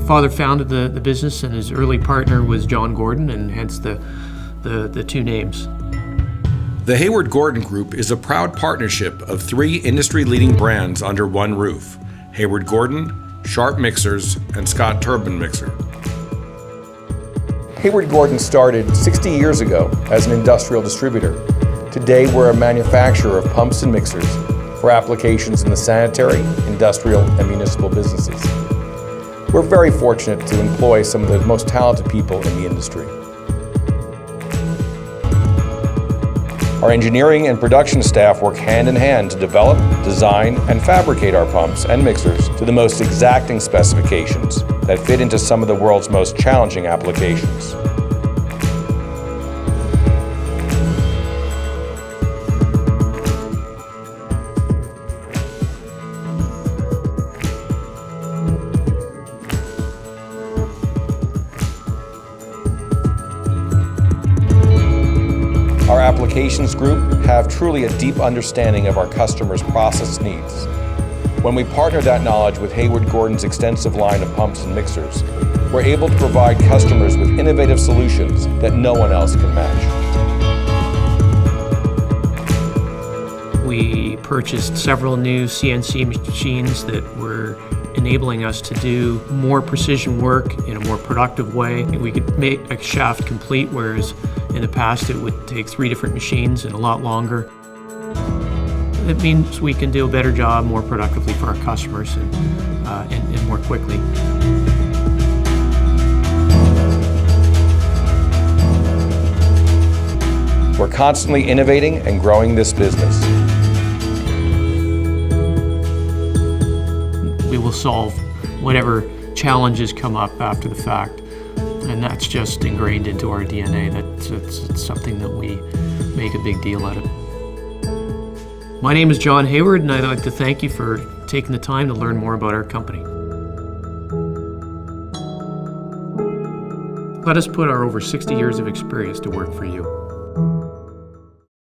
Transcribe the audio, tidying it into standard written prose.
father founded the business, and his early partner was John Gordon, and hence the two names. The Hayward Gordon Group is a proud partnership of 3 industry-leading brands under one roof: Hayward Gordon, Sharpe Mixers, and Scott Turbon Mixer. Hayward Gordon started 60 years ago as an industrial distributor. Today we're a manufacturer of pumps and mixers for applications in the sanitary, industrial, and municipal businesses. We're very fortunate to employ some of the most talented people in the industry. Our engineering and production staff work hand in hand to develop, design, and fabricate our pumps and mixers to the most exacting specifications that fit into some of the world's most challenging applications. Our applications group have truly a deep understanding of our customers' process needs. When we partner that knowledge with Hayward Gordon's extensive line of pumps and mixers, we're able to provide customers with innovative solutions that no one else can match. We purchased several new CNC machines that were enabling us to do more precision work in a more productive way. We could make a shaft complete, whereas in the past it would take 3 different machines and a lot longer. It means we can do a better job more productively for our customers and more quickly. We're constantly innovating and growing this business. We will solve whatever challenges come up after the fact, and that's just ingrained into our DNA. It's something that we make a big deal out of. My name is John Hayward, and I'd like to thank you for taking the time to learn more about our company. Let us put our over 60 years of experience to work for you.